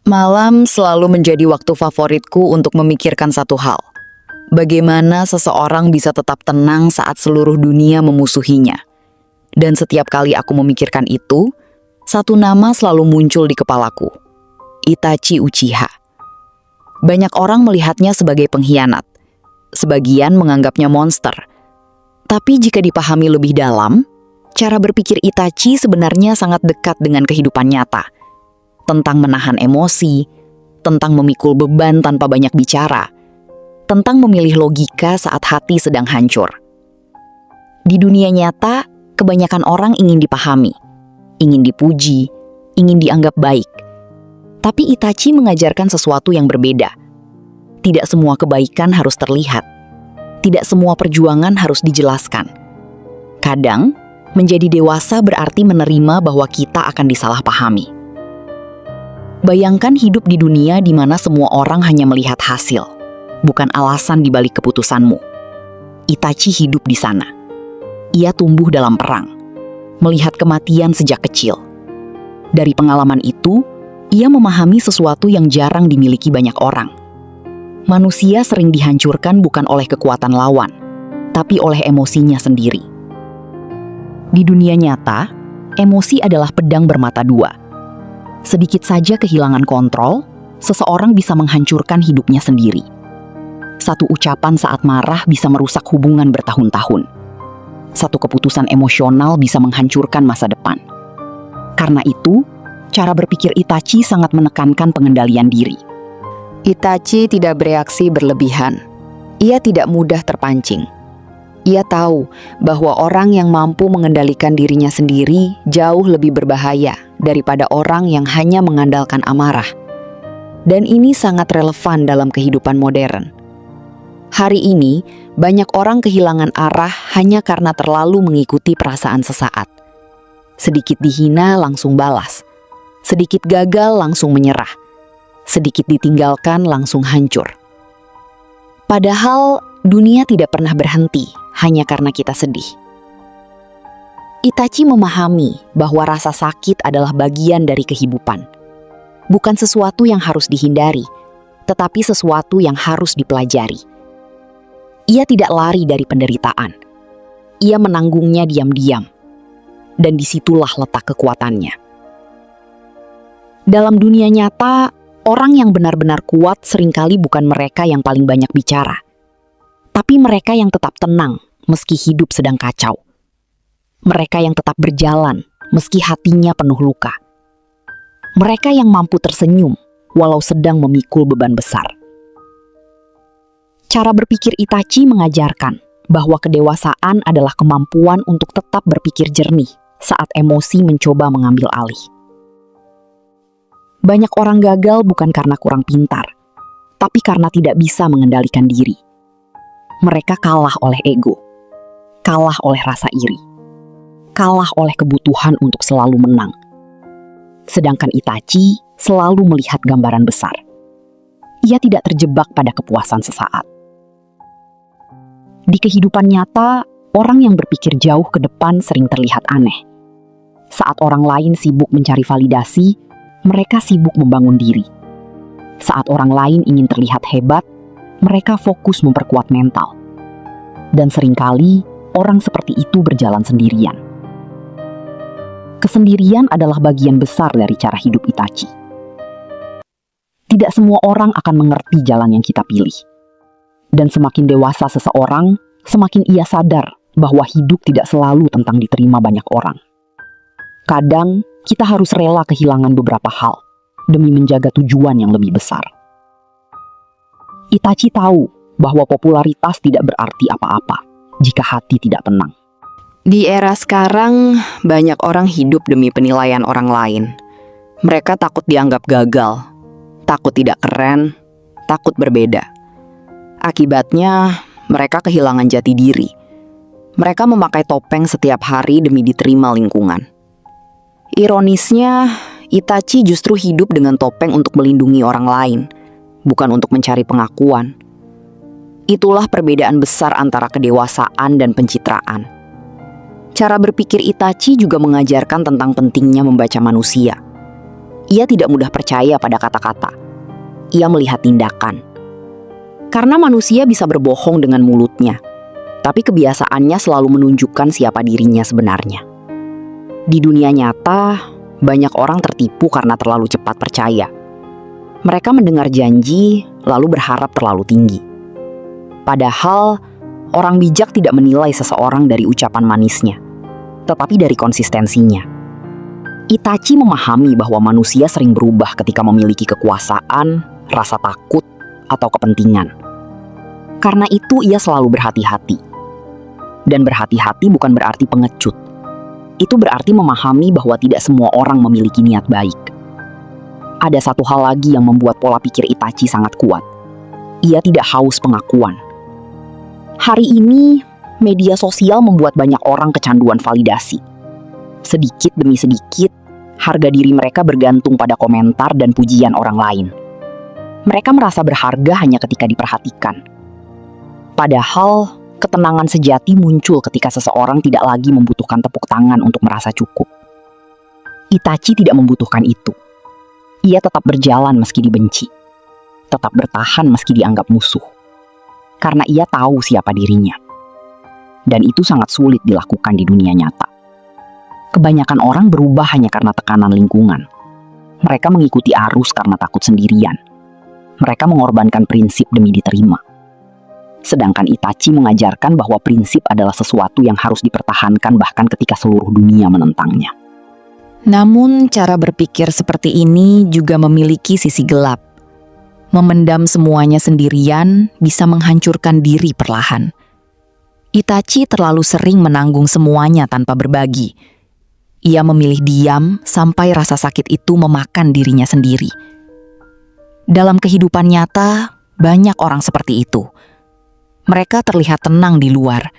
Malam selalu menjadi waktu favoritku untuk memikirkan satu hal. Bagaimana seseorang bisa tetap tenang saat seluruh dunia memusuhinya. Dan setiap kali aku memikirkan itu, satu nama selalu muncul di kepalaku. Itachi Uchiha. Banyak orang melihatnya sebagai pengkhianat. Sebagian menganggapnya monster. Tapi jika dipahami lebih dalam, cara berpikir Itachi sebenarnya sangat dekat dengan kehidupan nyata. Tentang menahan emosi, tentang memikul beban tanpa banyak bicara, tentang memilih logika saat hati sedang hancur. Di dunia nyata, kebanyakan orang ingin dipahami, ingin dipuji, ingin dianggap baik. Tapi Itachi mengajarkan sesuatu yang berbeda. Tidak semua kebaikan harus terlihat. Tidak semua perjuangan harus dijelaskan. Kadang, menjadi dewasa berarti menerima bahwa kita akan disalahpahami. Bayangkan hidup di dunia di mana semua orang hanya melihat hasil, bukan alasan di balik keputusanmu. Itachi hidup di sana. Ia tumbuh dalam perang, melihat kematian sejak kecil. Dari pengalaman itu, ia memahami sesuatu yang jarang dimiliki banyak orang. Manusia sering dihancurkan bukan oleh kekuatan lawan, tapi oleh emosinya sendiri. Di dunia nyata, emosi adalah pedang bermata dua. Sedikit saja kehilangan kontrol, seseorang bisa menghancurkan hidupnya sendiri. Satu ucapan saat marah bisa merusak hubungan bertahun-tahun. Satu keputusan emosional bisa menghancurkan masa depan. Karena itu, cara berpikir Itachi sangat menekankan pengendalian diri. Itachi tidak bereaksi berlebihan. Ia tidak mudah terpancing. Ia tahu bahwa orang yang mampu mengendalikan dirinya sendiri jauh lebih berbahaya daripada orang yang hanya mengandalkan amarah. Dan ini sangat relevan dalam kehidupan modern. Hari ini, banyak orang kehilangan arah hanya karena terlalu mengikuti perasaan sesaat. Sedikit dihina langsung balas. Sedikit gagal langsung menyerah. Sedikit ditinggalkan langsung hancur. Padahal dunia tidak pernah berhenti hanya karena kita sedih. Itachi memahami bahwa rasa sakit adalah bagian dari kehidupan. Bukan sesuatu yang harus dihindari, tetapi sesuatu yang harus dipelajari. Ia tidak lari dari penderitaan. Ia menanggungnya diam-diam. Dan disitulah letak kekuatannya. Dalam dunia nyata, orang yang benar-benar kuat seringkali bukan mereka yang paling banyak bicara. Tapi mereka yang tetap tenang meski hidup sedang kacau. Mereka yang tetap berjalan meski hatinya penuh luka. Mereka yang mampu tersenyum walau sedang memikul beban besar. Cara berpikir Itachi mengajarkan bahwa kedewasaan adalah kemampuan untuk tetap berpikir jernih saat emosi mencoba mengambil alih. Banyak orang gagal bukan karena kurang pintar, tapi karena tidak bisa mengendalikan diri. Mereka kalah oleh ego, kalah oleh rasa iri, kalah oleh kebutuhan untuk selalu menang. Sedangkan Itachi selalu melihat gambaran besar. Ia tidak terjebak pada kepuasan sesaat. Di kehidupan nyata, orang yang berpikir jauh ke depan sering terlihat aneh. Saat orang lain sibuk mencari validasi, mereka sibuk membangun diri. Saat orang lain ingin terlihat hebat, mereka fokus memperkuat mental. Dan seringkali, orang seperti itu berjalan sendirian. Kesendirian adalah bagian besar dari cara hidup Itachi. Tidak semua orang akan mengerti jalan yang kita pilih. Dan semakin dewasa seseorang, semakin ia sadar bahwa hidup tidak selalu tentang diterima banyak orang. Kadang, kita harus rela kehilangan beberapa hal demi menjaga tujuan yang lebih besar. Itachi tahu bahwa popularitas tidak berarti apa-apa jika hati tidak tenang. Di era sekarang, banyak orang hidup demi penilaian orang lain. Mereka takut dianggap gagal, takut tidak keren, takut berbeda. Akibatnya, mereka kehilangan jati diri. Mereka memakai topeng setiap hari demi diterima lingkungan. Ironisnya, Itachi justru hidup dengan topeng untuk melindungi orang lain, bukan untuk mencari pengakuan. Itulah perbedaan besar antara kedewasaan dan pencitraan. Cara berpikir Itachi juga mengajarkan tentang pentingnya membaca manusia. Ia tidak mudah percaya pada kata-kata. Ia melihat tindakan. Karena manusia bisa berbohong dengan mulutnya, tapi kebiasaannya selalu menunjukkan siapa dirinya sebenarnya. Di dunia nyata, banyak orang tertipu karena terlalu cepat percaya. Mereka mendengar janji, lalu berharap terlalu tinggi. Padahal, orang bijak tidak menilai seseorang dari ucapan manisnya, tetapi dari konsistensinya. Itachi memahami bahwa manusia sering berubah ketika memiliki kekuasaan, rasa takut, atau kepentingan. Karena itu ia selalu berhati-hati. Dan berhati-hati bukan berarti pengecut. Itu berarti memahami bahwa tidak semua orang memiliki niat baik. Ada satu hal lagi yang membuat pola pikir Itachi sangat kuat. Ia tidak haus pengakuan. Hari ini, media sosial membuat banyak orang kecanduan validasi. Sedikit demi sedikit, harga diri mereka bergantung pada komentar dan pujian orang lain. Mereka merasa berharga hanya ketika diperhatikan. Padahal, ketenangan sejati muncul ketika seseorang tidak lagi membutuhkan tepuk tangan untuk merasa cukup. Itachi tidak membutuhkan itu. Ia tetap berjalan meski dibenci. Tetap bertahan meski dianggap musuh. Karena ia tahu siapa dirinya. Dan itu sangat sulit dilakukan di dunia nyata. Kebanyakan orang berubah hanya karena tekanan lingkungan. Mereka mengikuti arus karena takut sendirian. Mereka mengorbankan prinsip demi diterima. Sedangkan Itachi mengajarkan bahwa prinsip adalah sesuatu yang harus dipertahankan bahkan ketika seluruh dunia menentangnya. Namun cara berpikir seperti ini juga memiliki sisi gelap. Memendam semuanya sendirian bisa menghancurkan diri perlahan. Itachi terlalu sering menanggung semuanya tanpa berbagi. Ia memilih diam sampai rasa sakit itu memakan dirinya sendiri. Dalam kehidupan nyata, banyak orang seperti itu. Mereka terlihat tenang di luar,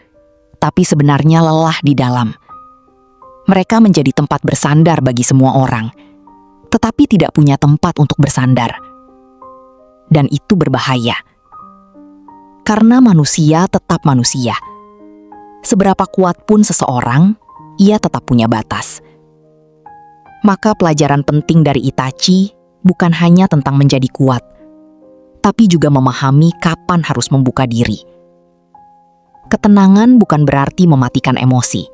tapi sebenarnya lelah di dalam. Mereka menjadi tempat bersandar bagi semua orang, tetapi tidak punya tempat untuk bersandar. Dan itu berbahaya. Karena manusia tetap manusia. Seberapa kuat pun seseorang, ia tetap punya batas. Maka pelajaran penting dari Itachi bukan hanya tentang menjadi kuat, tapi juga memahami kapan harus membuka diri. Ketenangan bukan berarti mematikan emosi.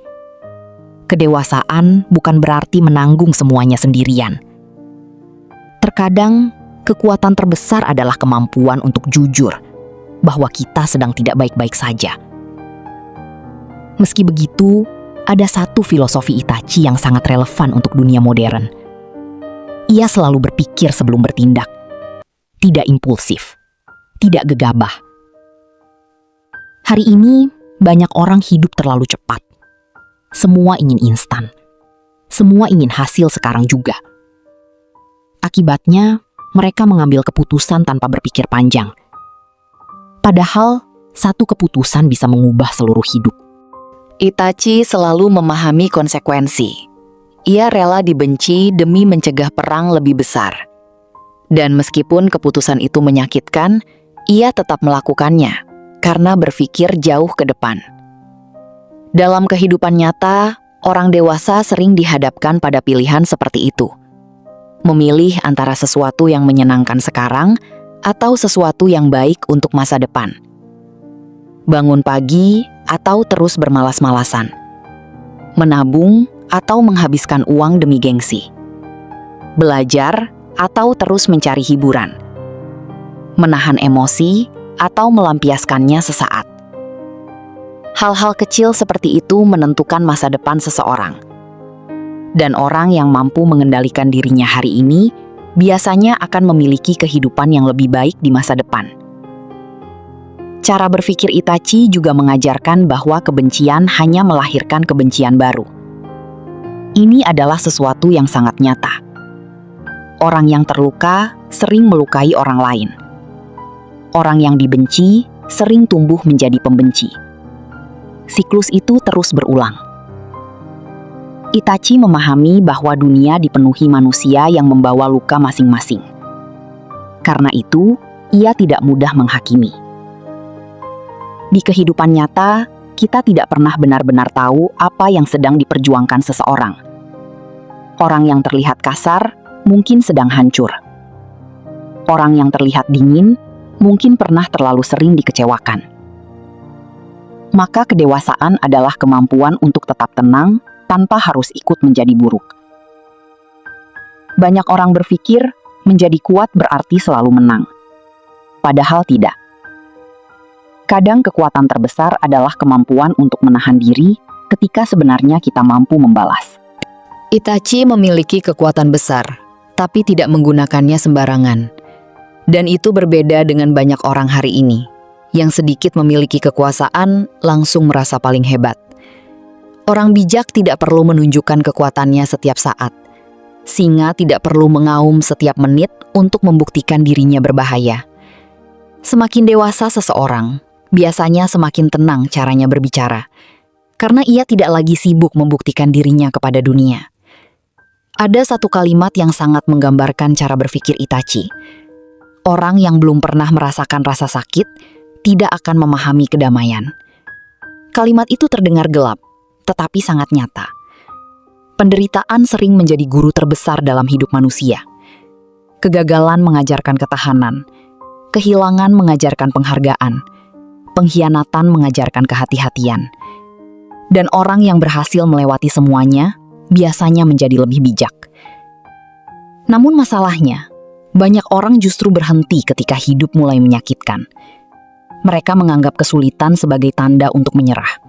Kedewasaan bukan berarti menanggung semuanya sendirian. Terkadang, kekuatan terbesar adalah kemampuan untuk jujur bahwa kita sedang tidak baik-baik saja. Meski begitu, ada satu filosofi Itachi yang sangat relevan untuk dunia modern. Ia selalu berpikir sebelum bertindak. Tidak impulsif. Tidak gegabah. Hari ini, banyak orang hidup terlalu cepat. Semua ingin instan. Semua ingin hasil sekarang juga. Akibatnya, mereka mengambil keputusan tanpa berpikir panjang. Padahal, satu keputusan bisa mengubah seluruh hidup. Itachi selalu memahami konsekuensi. Ia rela dibenci demi mencegah perang lebih besar. Dan meskipun keputusan itu menyakitkan, ia tetap melakukannya karena berpikir jauh ke depan. Dalam kehidupan nyata, orang dewasa sering dihadapkan pada pilihan seperti itu. Memilih antara sesuatu yang menyenangkan sekarang atau sesuatu yang baik untuk masa depan. Bangun pagi atau terus bermalas-malasan. Menabung atau menghabiskan uang demi gengsi. Belajar atau terus mencari hiburan. Menahan emosi atau melampiaskannya sesaat. Hal-hal kecil seperti itu menentukan masa depan seseorang. Dan orang yang mampu mengendalikan dirinya hari ini biasanya akan memiliki kehidupan yang lebih baik di masa depan. Cara berpikir Itachi juga mengajarkan bahwa kebencian hanya melahirkan kebencian baru. Ini adalah sesuatu yang sangat nyata. Orang yang terluka sering melukai orang lain. Orang yang dibenci sering tumbuh menjadi pembenci. Siklus itu terus berulang. Itachi memahami bahwa dunia dipenuhi manusia yang membawa luka masing-masing. Karena itu, ia tidak mudah menghakimi. Di kehidupan nyata, kita tidak pernah benar-benar tahu apa yang sedang diperjuangkan seseorang. Orang yang terlihat kasar mungkin sedang hancur. Orang yang terlihat dingin mungkin pernah terlalu sering dikecewakan. Maka kedewasaan adalah kemampuan untuk tetap tenang tanpa harus ikut menjadi buruk. Banyak orang berpikir menjadi kuat berarti selalu menang. Padahal tidak. Kadang kekuatan terbesar adalah kemampuan untuk menahan diri ketika sebenarnya kita mampu membalas. Itachi memiliki kekuatan besar, tapi tidak menggunakannya sembarangan. Dan itu berbeda dengan banyak orang hari ini, yang sedikit memiliki kekuasaan langsung merasa paling hebat. Orang bijak tidak perlu menunjukkan kekuatannya setiap saat. Singa tidak perlu mengaum setiap menit untuk membuktikan dirinya berbahaya. Semakin dewasa seseorang, biasanya semakin tenang caranya berbicara, karena ia tidak lagi sibuk membuktikan dirinya kepada dunia. Ada satu kalimat yang sangat menggambarkan cara berpikir Itachi. Orang yang belum pernah merasakan rasa sakit tidak akan memahami kedamaian. Kalimat itu terdengar gelap, tetapi sangat nyata. Penderitaan sering menjadi guru terbesar dalam hidup manusia. Kegagalan mengajarkan ketahanan, kehilangan mengajarkan penghargaan, pengkhianatan mengajarkan kehati-hatian. Dan orang yang berhasil melewati semuanya biasanya menjadi lebih bijak. Namun masalahnya, banyak orang justru berhenti ketika hidup mulai menyakitkan. Mereka menganggap kesulitan sebagai tanda untuk menyerah.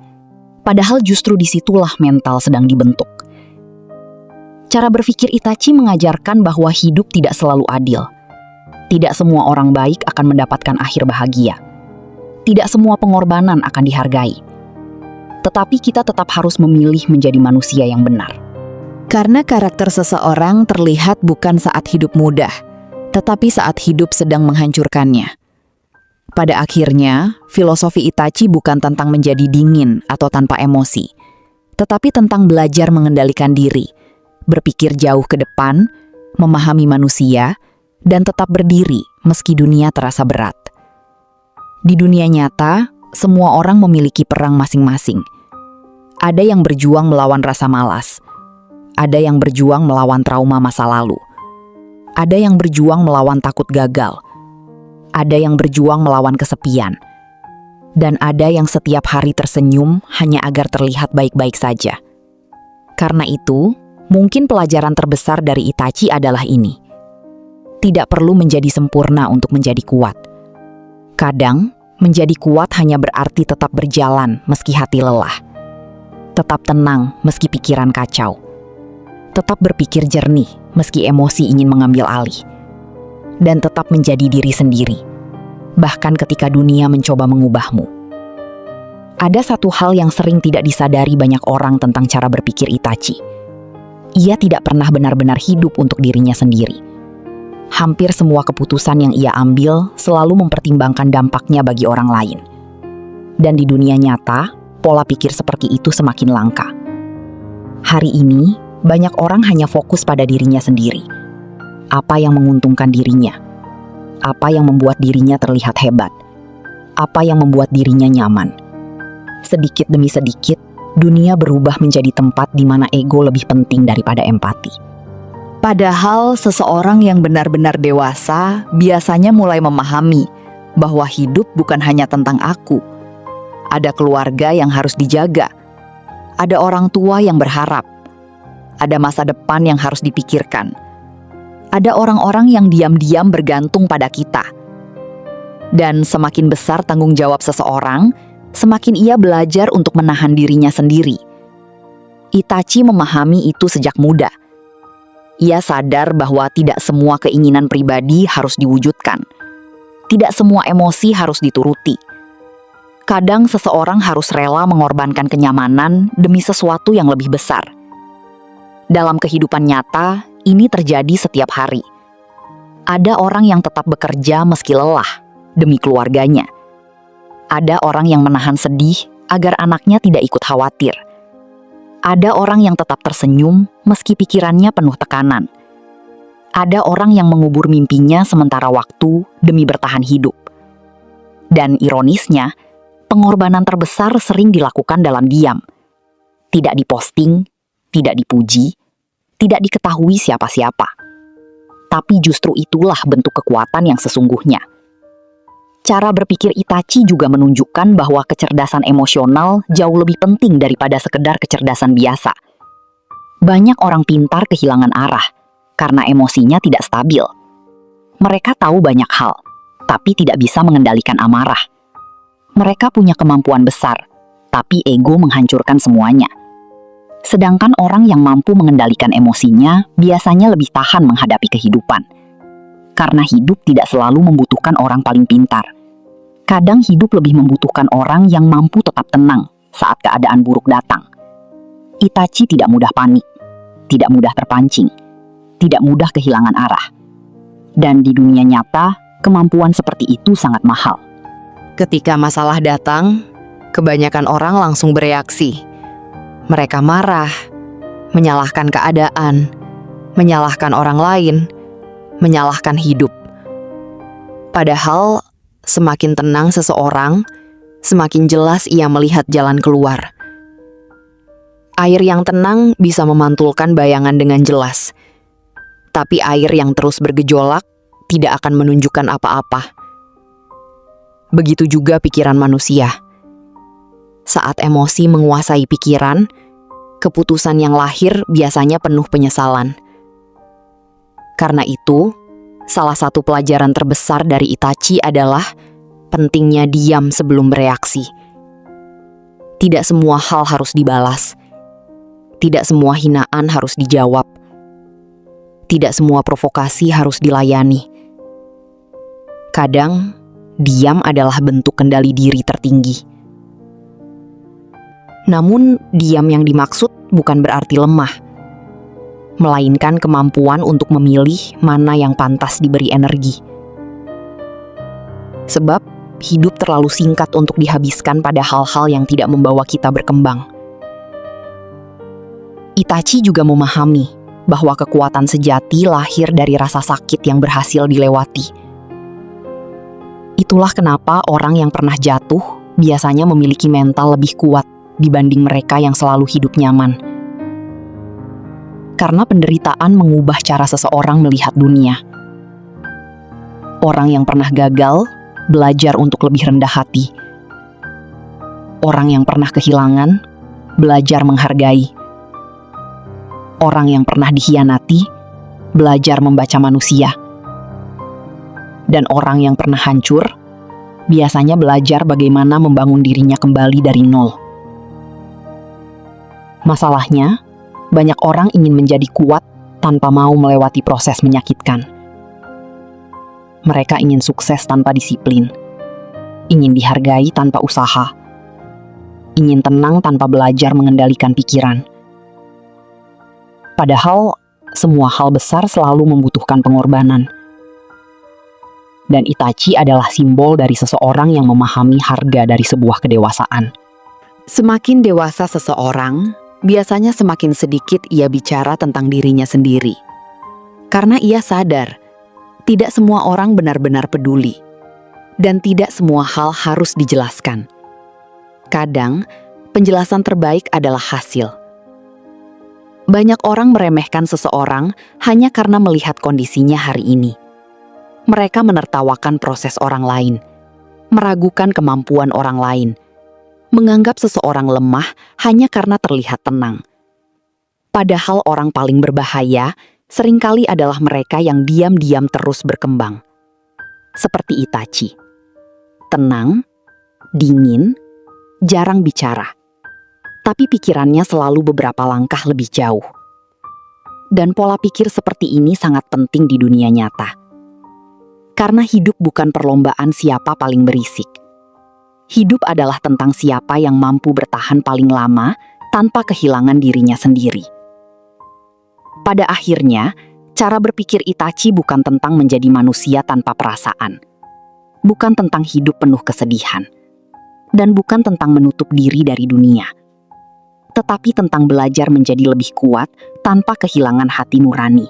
Padahal justru disitulah mental sedang dibentuk. Cara berpikir Itachi mengajarkan bahwa hidup tidak selalu adil. Tidak semua orang baik akan mendapatkan akhir bahagia. Tidak semua pengorbanan akan dihargai. Tetapi kita tetap harus memilih menjadi manusia yang benar. Karena karakter seseorang terlihat bukan saat hidup mudah, tetapi saat hidup sedang menghancurkannya. Pada akhirnya, filosofi Itachi bukan tentang menjadi dingin atau tanpa emosi, tetapi tentang belajar mengendalikan diri, berpikir jauh ke depan, memahami manusia, dan tetap berdiri meski dunia terasa berat. Di dunia nyata, semua orang memiliki perang masing-masing. Ada yang berjuang melawan rasa malas. Ada yang berjuang melawan trauma masa lalu. Ada yang berjuang melawan takut gagal. Ada yang berjuang melawan kesepian. Dan ada yang setiap hari tersenyum hanya agar terlihat baik-baik saja. Karena itu, mungkin pelajaran terbesar dari Itachi adalah ini. Tidak perlu menjadi sempurna untuk menjadi kuat. Kadang, menjadi kuat hanya berarti tetap berjalan meski hati lelah. Tetap tenang meski pikiran kacau. Tetap berpikir jernih meski emosi ingin mengambil alih. Dan tetap menjadi diri sendiri, bahkan ketika dunia mencoba mengubahmu. Ada satu hal yang sering tidak disadari banyak orang tentang cara berpikir Itachi. Ia tidak pernah benar-benar hidup untuk dirinya sendiri. Hampir semua keputusan yang ia ambil selalu mempertimbangkan dampaknya bagi orang lain. Dan di dunia nyata, pola pikir seperti itu semakin langka. Hari ini, banyak orang hanya fokus pada dirinya sendiri. Apa yang menguntungkan dirinya? Apa yang membuat dirinya terlihat hebat? Apa yang membuat dirinya nyaman? Sedikit demi sedikit, dunia berubah menjadi tempat di mana ego lebih penting daripada empati. Padahal seseorang yang benar-benar dewasa biasanya mulai memahami bahwa hidup bukan hanya tentang aku. Ada keluarga yang harus dijaga. Ada orang tua yang berharap. Ada masa depan yang harus dipikirkan. Ada orang-orang yang diam-diam bergantung pada kita. Dan semakin besar tanggung jawab seseorang, semakin ia belajar untuk menahan dirinya sendiri. Itachi memahami itu sejak muda. Ia sadar bahwa tidak semua keinginan pribadi harus diwujudkan. Tidak semua emosi harus dituruti. Kadang seseorang harus rela mengorbankan kenyamanan demi sesuatu yang lebih besar. Dalam kehidupan nyata, ini terjadi setiap hari. Ada orang yang tetap bekerja meski lelah demi keluarganya. Ada orang yang menahan sedih agar anaknya tidak ikut khawatir. Ada orang yang tetap tersenyum meski pikirannya penuh tekanan. Ada orang yang mengubur mimpinya sementara waktu demi bertahan hidup. Dan ironisnya, pengorbanan terbesar sering dilakukan dalam diam. Tidak diposting, tidak dipuji, tidak diketahui siapa-siapa. Tapi justru itulah bentuk kekuatan yang sesungguhnya. Cara berpikir Itachi juga menunjukkan bahwa kecerdasan emosional jauh lebih penting daripada sekedar kecerdasan biasa. Banyak orang pintar kehilangan arah karena emosinya tidak stabil. Mereka tahu banyak hal, tapi tidak bisa mengendalikan amarah. Mereka punya kemampuan besar, tapi ego menghancurkan semuanya. Sedangkan orang yang mampu mengendalikan emosinya biasanya lebih tahan menghadapi kehidupan. Karena hidup tidak selalu membutuhkan orang paling pintar. Kadang hidup lebih membutuhkan orang yang mampu tetap tenang saat keadaan buruk datang. Itachi tidak mudah panik, tidak mudah terpancing, tidak mudah kehilangan arah. Dan di dunia nyata, kemampuan seperti itu sangat mahal. Ketika masalah datang, kebanyakan orang langsung bereaksi. Mereka marah, menyalahkan keadaan, menyalahkan orang lain, menyalahkan hidup. Padahal, semakin tenang seseorang, semakin jelas ia melihat jalan keluar. Air yang tenang bisa memantulkan bayangan dengan jelas. Tapi air yang terus bergejolak tidak akan menunjukkan apa-apa. Begitu juga pikiran manusia. Saat emosi menguasai pikiran, keputusan yang lahir biasanya penuh penyesalan. Karena itu, salah satu pelajaran terbesar dari Itachi adalah pentingnya diam sebelum bereaksi. Tidak semua hal harus dibalas. Tidak semua hinaan harus dijawab. Tidak semua provokasi harus dilayani. Kadang, diam adalah bentuk kendali diri tertinggi. Namun, diam yang dimaksud bukan berarti lemah, melainkan kemampuan untuk memilih mana yang pantas diberi energi. Sebab, hidup terlalu singkat untuk dihabiskan pada hal-hal yang tidak membawa kita berkembang. Itachi juga memahami bahwa kekuatan sejati lahir dari rasa sakit yang berhasil dilewati. Itulah kenapa orang yang pernah jatuh biasanya memiliki mental lebih kuat dibanding mereka yang selalu hidup nyaman. Karena penderitaan mengubah cara seseorang melihat dunia. Orang yang pernah gagal belajar untuk lebih rendah hati. Orang yang pernah kehilangan belajar menghargai. Orang yang pernah dikhianati belajar membaca manusia. Dan orang yang pernah hancur biasanya belajar bagaimana membangun dirinya kembali dari nol. Masalahnya, banyak orang ingin menjadi kuat tanpa mau melewati proses menyakitkan. Mereka ingin sukses tanpa disiplin, ingin dihargai tanpa usaha, ingin tenang tanpa belajar mengendalikan pikiran. Padahal, semua hal besar selalu membutuhkan pengorbanan. Dan Itachi adalah simbol dari seseorang yang memahami harga dari sebuah kedewasaan. Semakin dewasa seseorang, biasanya semakin sedikit ia bicara tentang dirinya sendiri. Karena ia sadar, tidak semua orang benar-benar peduli. Dan tidak semua hal harus dijelaskan. Kadang, penjelasan terbaik adalah hasil. Banyak orang meremehkan seseorang hanya karena melihat kondisinya hari ini. Mereka menertawakan proses orang lain, meragukan kemampuan orang lain, menganggap seseorang lemah hanya karena terlihat tenang. Padahal orang paling berbahaya seringkali adalah mereka yang diam-diam terus berkembang. Seperti Itachi. Tenang, dingin, jarang bicara. Tapi pikirannya selalu beberapa langkah lebih jauh. Dan pola pikir seperti ini sangat penting di dunia nyata. Karena hidup bukan perlombaan siapa paling berisik. Hidup adalah tentang siapa yang mampu bertahan paling lama tanpa kehilangan dirinya sendiri. Pada akhirnya, cara berpikir Itachi bukan tentang menjadi manusia tanpa perasaan. Bukan tentang hidup penuh kesedihan. Dan bukan tentang menutup diri dari dunia. Tetapi tentang belajar menjadi lebih kuat tanpa kehilangan hati nurani.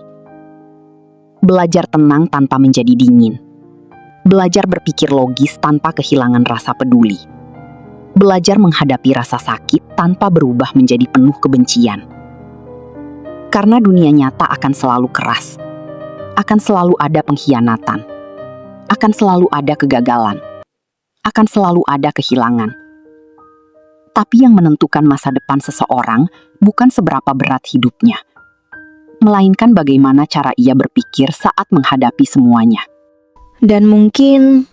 Belajar tenang tanpa menjadi dingin. Belajar berpikir logis tanpa kehilangan rasa peduli. Belajar menghadapi rasa sakit tanpa berubah menjadi penuh kebencian. Karena dunia nyata akan selalu keras. akan selalu ada pengkhianatan, akan selalu ada kegagalan, akan selalu ada kehilangan. Tapi yang menentukan masa depan seseorang bukan seberapa berat hidupnya, melainkan bagaimana cara ia berpikir saat menghadapi semuanya. Dan mungkin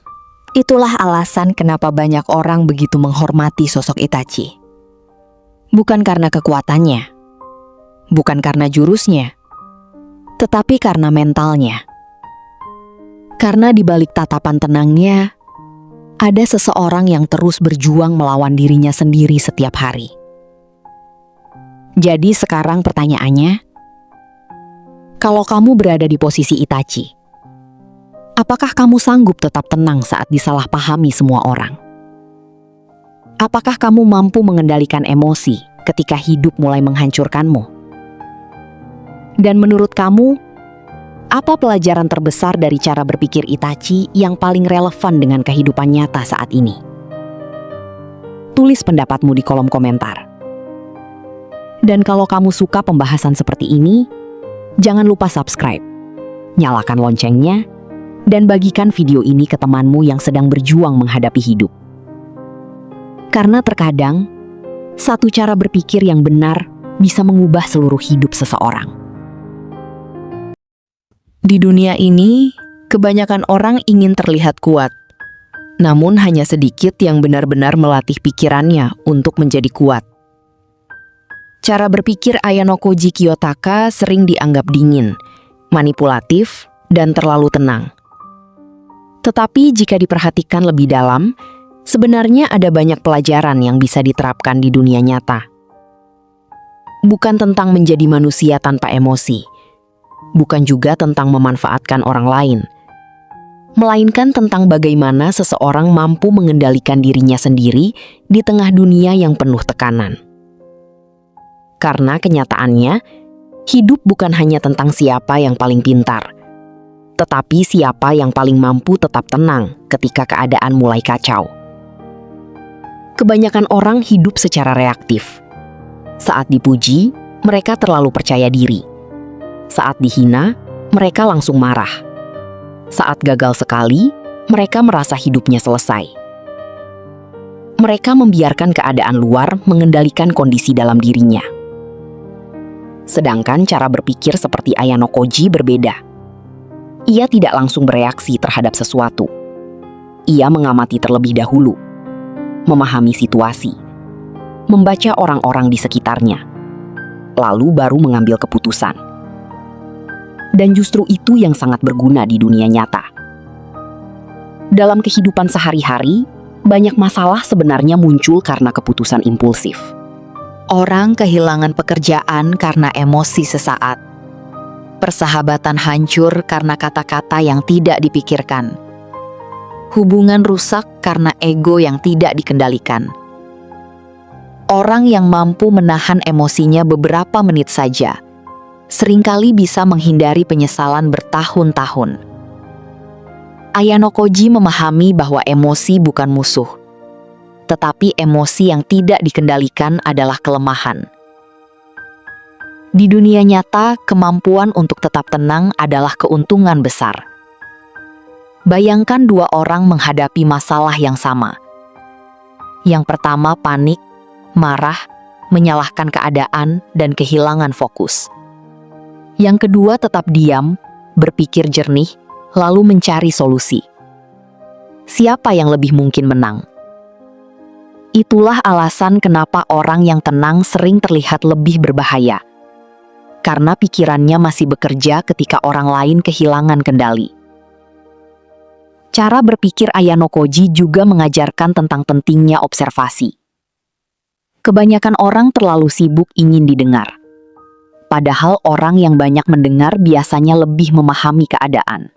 itulah alasan kenapa banyak orang begitu menghormati sosok Itachi. Bukan karena kekuatannya, bukan karena jurusnya, tetapi karena mentalnya. Karena di balik tatapan tenangnya, ada seseorang yang terus berjuang melawan dirinya sendiri setiap hari. Jadi sekarang pertanyaannya, kalau kamu berada di posisi Itachi, apakah kamu sanggup tetap tenang saat disalahpahami semua orang? Apakah kamu mampu mengendalikan emosi ketika hidup mulai menghancurkanmu? Dan menurut kamu, apa pelajaran terbesar dari cara berpikir Itachi yang paling relevan dengan kehidupan nyata saat ini? Tulis pendapatmu di kolom komentar. Dan kalau kamu suka pembahasan seperti ini, jangan lupa subscribe, nyalakan loncengnya, dan bagikan video ini ke temanmu yang sedang berjuang menghadapi hidup. Karena terkadang, satu cara berpikir yang benar bisa mengubah seluruh hidup seseorang. Di dunia ini, kebanyakan orang ingin terlihat kuat. Namun hanya sedikit yang benar-benar melatih pikirannya untuk menjadi kuat. Cara berpikir Ayano Koji Kiyotaka sering dianggap dingin, manipulatif, dan terlalu tenang. Tetapi jika diperhatikan lebih dalam, sebenarnya ada banyak pelajaran yang bisa diterapkan di dunia nyata. Bukan tentang menjadi manusia tanpa emosi, bukan juga tentang memanfaatkan orang lain, melainkan tentang bagaimana seseorang mampu mengendalikan dirinya sendiri di tengah dunia yang penuh tekanan. Karena kenyataannya, hidup bukan hanya tentang siapa yang paling pintar, tetapi siapa yang paling mampu tetap tenang ketika keadaan mulai kacau. Kebanyakan orang hidup secara reaktif. Saat dipuji, mereka terlalu percaya diri. Saat dihina, mereka langsung marah. Saat gagal sekali, mereka merasa hidupnya selesai. Mereka membiarkan keadaan luar mengendalikan kondisi dalam dirinya. Sedangkan cara berpikir seperti Ayano Koji berbeda. Ia tidak langsung bereaksi terhadap sesuatu. Ia mengamati terlebih dahulu, memahami situasi, membaca orang-orang di sekitarnya, lalu baru mengambil keputusan. Dan justru itu yang sangat berguna di dunia nyata. Dalam kehidupan sehari-hari, banyak masalah sebenarnya muncul karena keputusan impulsif. Orang kehilangan pekerjaan karena emosi sesaat. Persahabatan hancur karena kata-kata yang tidak dipikirkan. Hubungan rusak karena ego yang tidak dikendalikan. Orang yang mampu menahan emosinya beberapa menit saja, seringkali bisa menghindari penyesalan bertahun-tahun. Ayano Koji memahami bahwa emosi bukan musuh, tetapi emosi yang tidak dikendalikan adalah kelemahan. Di dunia nyata, kemampuan untuk tetap tenang adalah keuntungan besar. Bayangkan dua orang menghadapi masalah yang sama. Yang pertama panik, marah, menyalahkan keadaan, dan kehilangan fokus. Yang kedua tetap diam, berpikir jernih, lalu mencari solusi. Siapa yang lebih mungkin menang? Itulah alasan kenapa orang yang tenang sering terlihat lebih berbahaya. Karena pikirannya masih bekerja ketika orang lain kehilangan kendali. Cara berpikir Ayano Koji juga mengajarkan tentang pentingnya observasi. Kebanyakan orang terlalu sibuk ingin didengar. Padahal orang yang banyak mendengar biasanya lebih memahami keadaan.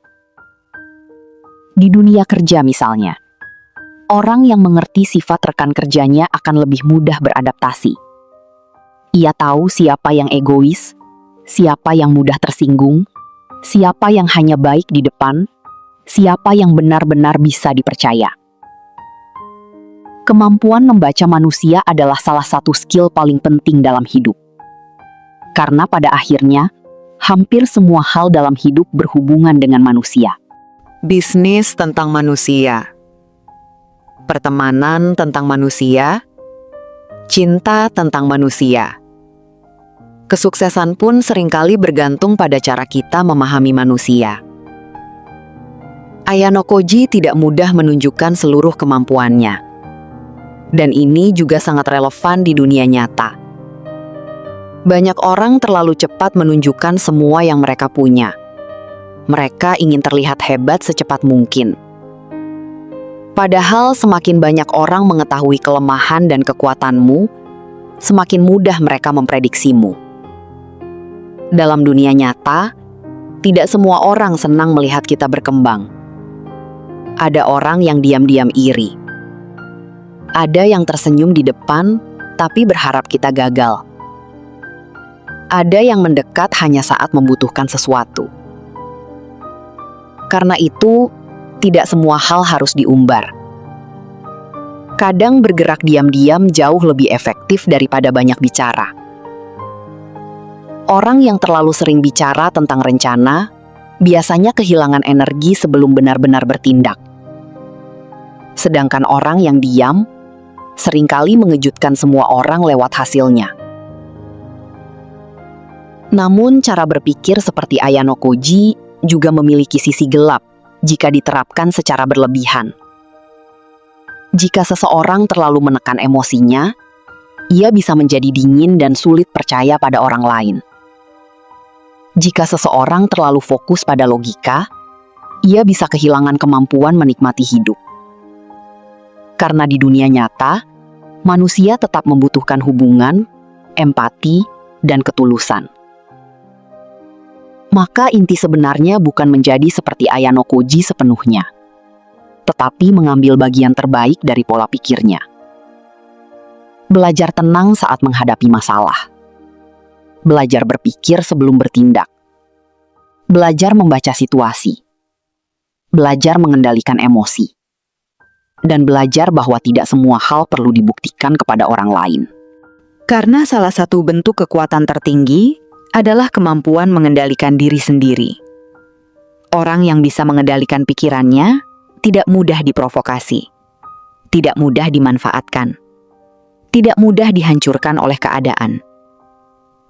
Di dunia kerja misalnya, orang yang mengerti sifat rekan kerjanya akan lebih mudah beradaptasi. Ia tahu siapa yang egois, siapa yang mudah tersinggung, siapa yang hanya baik di depan, siapa yang benar-benar bisa dipercaya. Kemampuan membaca manusia adalah salah satu skill paling penting dalam hidup. Karena pada akhirnya, Hampir semua hal dalam hidup berhubungan dengan manusia. Bisnis tentang manusia, pertemanan tentang manusia, cinta tentang manusia. Kesuksesan pun seringkali bergantung pada cara kita memahami manusia. Ayano Koji tidak mudah menunjukkan seluruh kemampuannya. Dan ini juga sangat relevan di dunia nyata. Banyak orang terlalu cepat menunjukkan semua yang mereka punya. Mereka ingin terlihat hebat secepat mungkin. Padahal semakin banyak orang mengetahui kelemahan dan kekuatanmu, semakin mudah mereka memprediksimu. Dalam dunia nyata, tidak semua orang senang melihat kita berkembang. Ada orang yang diam-diam iri. Ada yang tersenyum di depan, tapi berharap kita gagal. Ada yang mendekat hanya saat membutuhkan sesuatu. Karena itu, tidak semua hal harus diumbar. Kadang bergerak diam-diam jauh lebih efektif daripada banyak bicara. Orang yang terlalu sering bicara tentang rencana, biasanya kehilangan energi sebelum benar-benar bertindak. Sedangkan orang yang diam, seringkali mengejutkan semua orang lewat hasilnya. Namun cara berpikir seperti Ayano Koji juga memiliki sisi gelap jika diterapkan secara berlebihan. Jika seseorang terlalu menekan emosinya, ia bisa menjadi dingin dan sulit percaya pada orang lain. Jika seseorang terlalu fokus pada logika, ia bisa kehilangan kemampuan menikmati hidup. Karena di dunia nyata, manusia tetap membutuhkan hubungan, empati, dan ketulusan. Maka inti sebenarnya bukan menjadi seperti Ayano Koji sepenuhnya, tetapi mengambil bagian terbaik dari pola pikirnya. Belajar tenang saat menghadapi masalah. Belajar berpikir sebelum bertindak. Belajar membaca situasi. Belajar mengendalikan emosi. Dan belajar bahwa tidak semua hal perlu dibuktikan kepada orang lain. Karena salah satu bentuk kekuatan tertinggi adalah kemampuan mengendalikan diri sendiri. Orang yang bisa mengendalikan pikirannya tidak mudah diprovokasi, tidak mudah dimanfaatkan, tidak mudah dihancurkan oleh keadaan.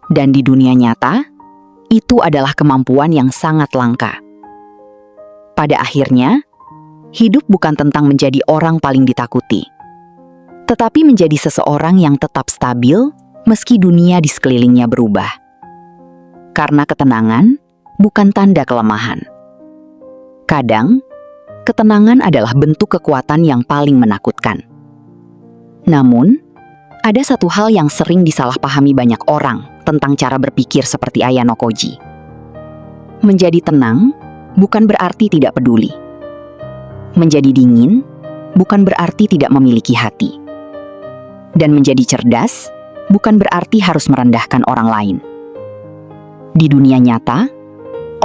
Dan di dunia nyata, itu adalah kemampuan yang sangat langka. Pada akhirnya, hidup bukan tentang menjadi orang paling ditakuti, tetapi menjadi seseorang yang tetap stabil meski dunia di sekelilingnya berubah. Karena ketenangan bukan tanda kelemahan. Kadang, ketenangan adalah bentuk kekuatan yang paling menakutkan. Namun, ada satu hal yang sering disalahpahami banyak orang tentang cara berpikir seperti Ayano Koji. Menjadi tenang bukan berarti tidak peduli. Menjadi dingin bukan berarti tidak memiliki hati. Dan menjadi cerdas bukan berarti harus merendahkan orang lain. Di dunia nyata,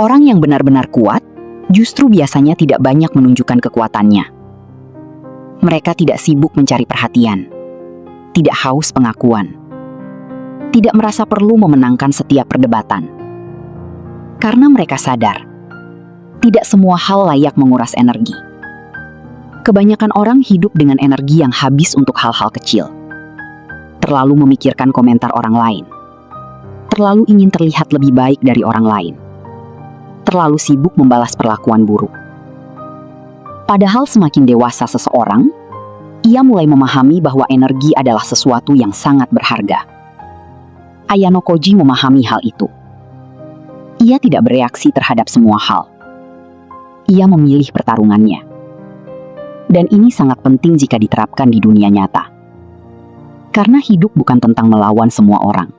orang yang benar-benar kuat justru biasanya tidak banyak menunjukkan kekuatannya. Mereka tidak sibuk mencari perhatian, tidak haus pengakuan, tidak merasa perlu memenangkan setiap perdebatan. Karena mereka sadar, tidak semua hal layak menguras energi. Kebanyakan orang hidup dengan energi yang habis untuk hal-hal kecil. Terlalu memikirkan komentar orang lain. Terlalu ingin terlihat lebih baik dari orang lain. Terlalu sibuk membalas perlakuan buruk. Padahal semakin dewasa seseorang, ia mulai memahami bahwa energi adalah sesuatu yang sangat berharga. Ayano Koji memahami hal itu. Ia tidak bereaksi terhadap semua hal. Ia memilih pertarungannya. Dan ini sangat penting jika diterapkan di dunia nyata. Karena hidup bukan tentang melawan semua orang,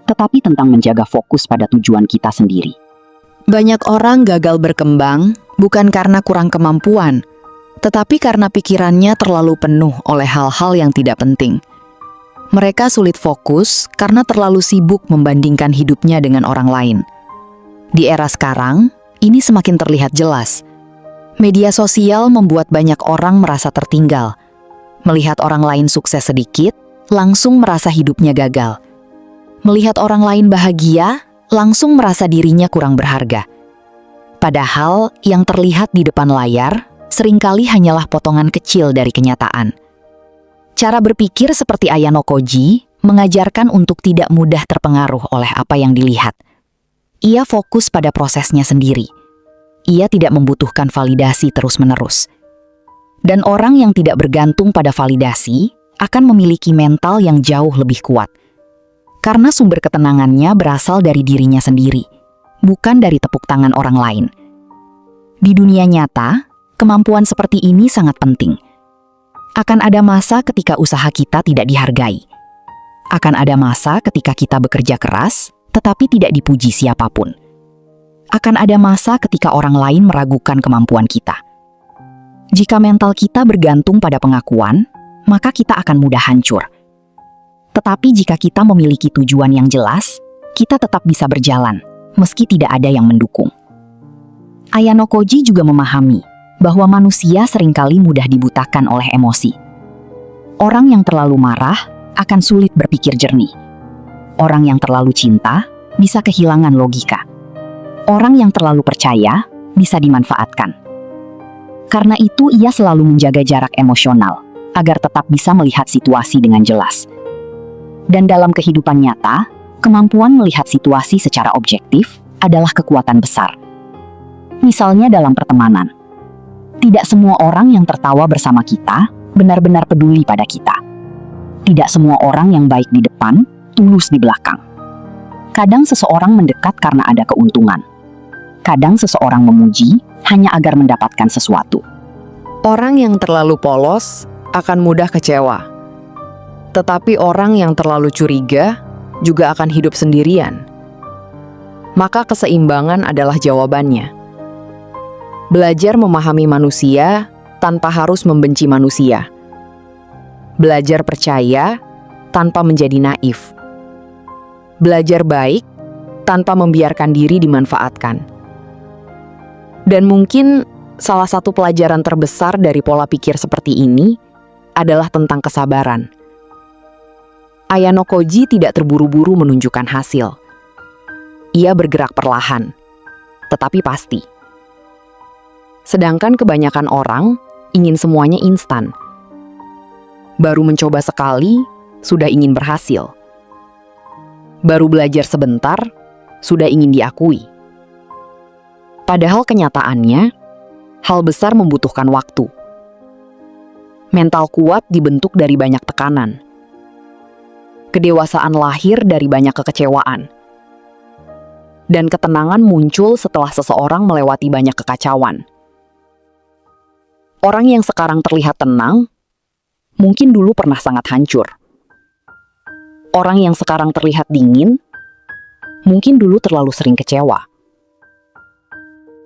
tetapi tentang menjaga fokus pada tujuan kita sendiri. Banyak orang gagal berkembang bukan karena kurang kemampuan, tetapi karena pikirannya terlalu penuh oleh hal-hal yang tidak penting. Mereka sulit fokus karena terlalu sibuk membandingkan hidupnya dengan orang lain. Di era sekarang, ini semakin terlihat jelas. Media sosial membuat banyak orang merasa tertinggal. Melihat orang lain sukses sedikit, langsung merasa hidupnya gagal. Melihat orang lain bahagia, langsung merasa dirinya kurang berharga. Padahal yang terlihat di depan layar seringkali hanyalah potongan kecil dari kenyataan. Cara berpikir seperti Ayano Koji mengajarkan untuk tidak mudah terpengaruh oleh apa yang dilihat. Ia fokus pada prosesnya sendiri. Ia tidak membutuhkan validasi terus-menerus. Dan orang yang tidak bergantung pada validasi akan memiliki mental yang jauh lebih kuat. Karena sumber ketenangannya berasal dari dirinya sendiri, bukan dari tepuk tangan orang lain. Di dunia nyata, kemampuan seperti ini sangat penting. Akan ada masa ketika usaha kita tidak dihargai. Akan ada masa ketika kita bekerja keras, tetapi tidak dipuji siapapun. Akan ada masa ketika orang lain meragukan kemampuan kita. Jika mental kita bergantung pada pengakuan, maka kita akan mudah hancur. Tetapi jika kita memiliki tujuan yang jelas, kita tetap bisa berjalan, meski tidak ada yang mendukung. Ayano Koji juga memahami bahwa manusia seringkali mudah dibutakan oleh emosi. Orang yang terlalu marah akan sulit berpikir jernih. Orang yang terlalu cinta bisa kehilangan logika. Orang yang terlalu percaya bisa dimanfaatkan. Karena itu ia selalu menjaga jarak emosional agar tetap bisa melihat situasi dengan jelas. Dan dalam kehidupan nyata, kemampuan melihat situasi secara objektif adalah kekuatan besar. Misalnya dalam pertemanan. Tidak semua orang yang tertawa bersama kita benar-benar peduli pada kita. Tidak semua orang yang baik di depan tulus di belakang. Kadang seseorang mendekat karena ada keuntungan. Kadang seseorang memuji hanya agar mendapatkan sesuatu. Orang yang terlalu polos akan mudah kecewa. Tetapi orang yang terlalu curiga juga akan hidup sendirian. Maka keseimbangan adalah jawabannya. Belajar memahami manusia tanpa harus membenci manusia. Belajar percaya tanpa menjadi naif. Belajar baik tanpa membiarkan diri dimanfaatkan. Dan mungkin salah satu pelajaran terbesar dari pola pikir seperti ini adalah tentang kesabaran. Ayano Koji tidak terburu-buru menunjukkan hasil. Ia bergerak perlahan, tetapi pasti. Sedangkan kebanyakan orang ingin semuanya instan. Baru mencoba sekali, sudah ingin berhasil. Baru belajar sebentar, sudah ingin diakui. Padahal kenyataannya, hal besar membutuhkan waktu. Mental kuat dibentuk dari banyak tekanan. Kedewasaan lahir dari banyak kekecewaan. Dan ketenangan muncul setelah seseorang melewati banyak kekacauan. Orang yang sekarang terlihat tenang, mungkin dulu pernah sangat hancur. Orang yang sekarang terlihat dingin, mungkin dulu terlalu sering kecewa.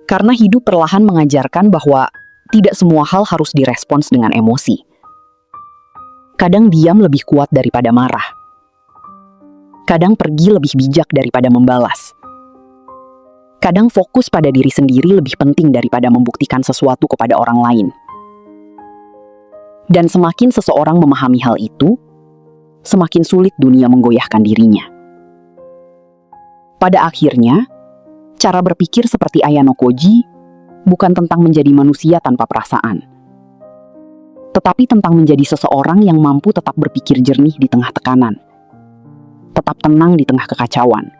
Karena hidup perlahan mengajarkan bahwa tidak semua hal harus direspons dengan emosi. Kadang diam lebih kuat daripada marah. Kadang pergi lebih bijak daripada membalas. Kadang fokus pada diri sendiri lebih penting daripada membuktikan sesuatu kepada orang lain. Dan semakin seseorang memahami hal itu, semakin sulit dunia menggoyahkan dirinya. Pada akhirnya, cara berpikir seperti Ayano Koji bukan tentang menjadi manusia tanpa perasaan, tetapi tentang menjadi seseorang yang mampu tetap berpikir jernih di tengah tekanan, tetap tenang di tengah kekacauan,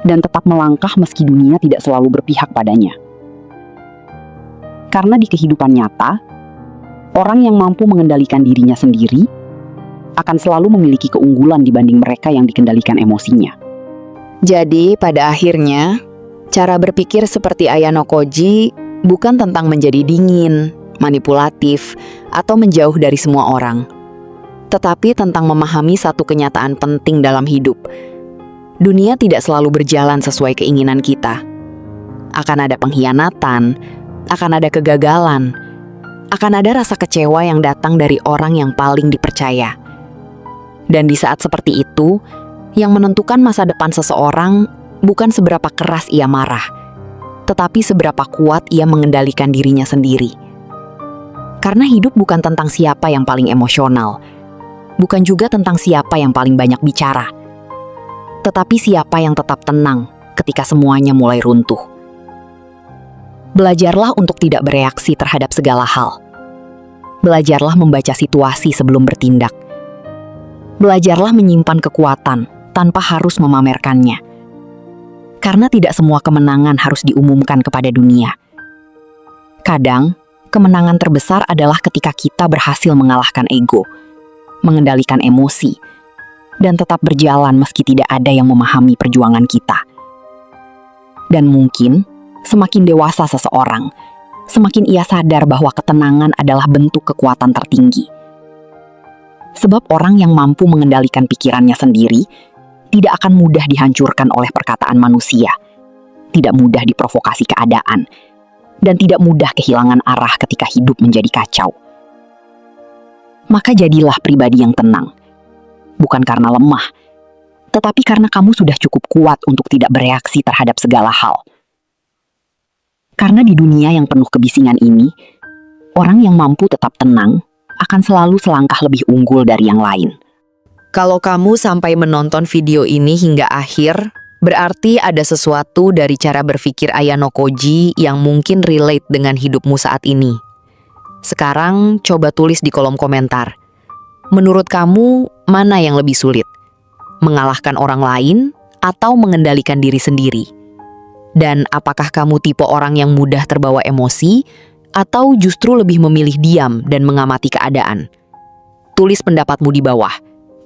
dan tetap melangkah meski dunia tidak selalu berpihak padanya. Karena di kehidupan nyata, orang yang mampu mengendalikan dirinya sendiri akan selalu memiliki keunggulan dibanding mereka yang dikendalikan emosinya. Jadi, pada akhirnya, cara berpikir seperti Ayano Koji bukan tentang menjadi dingin, manipulatif, atau menjauh dari semua orang. Tetapi tentang memahami satu kenyataan penting dalam hidup. Dunia tidak selalu berjalan sesuai keinginan kita. Akan ada pengkhianatan, akan ada kegagalan, akan ada rasa kecewa yang datang dari orang yang paling dipercaya. Dan di saat seperti itu, yang menentukan masa depan seseorang bukan seberapa keras ia marah, tetapi seberapa kuat ia mengendalikan dirinya sendiri. Karena hidup bukan tentang siapa yang paling emosional, bukan juga tentang siapa yang paling banyak bicara. Tetapi siapa yang tetap tenang ketika semuanya mulai runtuh? Belajarlah untuk tidak bereaksi terhadap segala hal. Belajarlah membaca situasi sebelum bertindak. Belajarlah menyimpan kekuatan tanpa harus memamerkannya. Karena tidak semua kemenangan harus diumumkan kepada dunia. Kadang, kemenangan terbesar adalah ketika kita berhasil mengalahkan ego, mengendalikan emosi, dan tetap berjalan meski tidak ada yang memahami perjuangan kita. Dan mungkin, semakin dewasa seseorang, semakin ia sadar bahwa ketenangan adalah bentuk kekuatan tertinggi. Sebab orang yang mampu mengendalikan pikirannya sendiri tidak akan mudah dihancurkan oleh perkataan manusia, tidak mudah diprovokasi keadaan, dan tidak mudah kehilangan arah ketika hidup menjadi kacau. Maka jadilah pribadi yang tenang, bukan karena lemah, tetapi karena kamu sudah cukup kuat untuk tidak bereaksi terhadap segala hal. Karena di dunia yang penuh kebisingan ini, orang yang mampu tetap tenang akan selalu selangkah lebih unggul dari yang lain. Kalau kamu sampai menonton video ini hingga akhir, berarti ada sesuatu dari cara berpikir Ayano Koji yang mungkin relate dengan hidupmu saat ini. Sekarang coba tulis di kolom komentar. Menurut kamu, mana yang lebih sulit? Mengalahkan orang lain atau mengendalikan diri sendiri? Dan apakah kamu tipe orang yang mudah terbawa emosi atau justru lebih memilih diam dan mengamati keadaan? Tulis pendapatmu di bawah,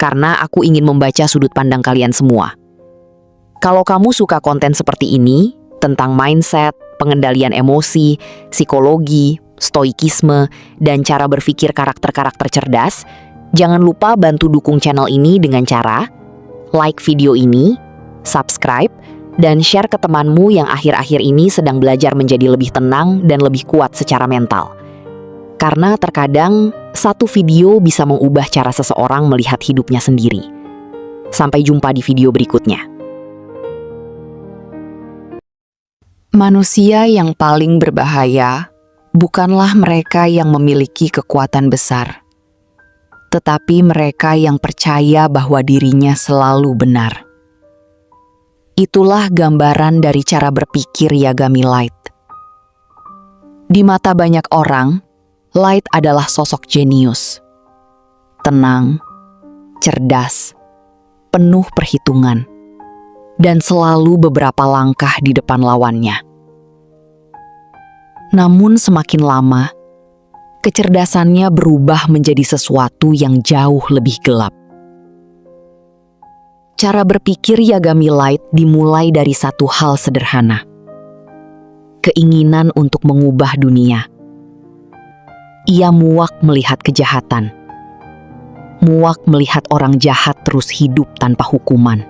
karena aku ingin membaca sudut pandang kalian semua. Kalau kamu suka konten seperti ini, tentang mindset, pengendalian emosi, psikologi, stoikisme, dan cara berpikir karakter-karakter cerdas, jangan lupa bantu dukung channel ini dengan cara like video ini, subscribe, dan share ke temanmu yang akhir-akhir ini sedang belajar menjadi lebih tenang dan lebih kuat secara mental. Karena terkadang, satu video bisa mengubah cara seseorang melihat hidupnya sendiri. Sampai jumpa di video berikutnya. Manusia yang paling berbahaya bukanlah mereka yang memiliki kekuatan besar, tetapi mereka yang percaya bahwa dirinya selalu benar. Itulah gambaran dari cara berpikir Yagami Light. Di mata banyak orang, Light adalah sosok jenius. Tenang, cerdas, penuh perhitungan, dan selalu beberapa langkah di depan lawannya. Namun semakin lama, kecerdasannya berubah menjadi sesuatu yang jauh lebih gelap. Cara berpikir Yagami Light dimulai dari satu hal sederhana. Keinginan untuk mengubah dunia. Ia muak melihat kejahatan. Muak melihat orang jahat terus hidup tanpa hukuman.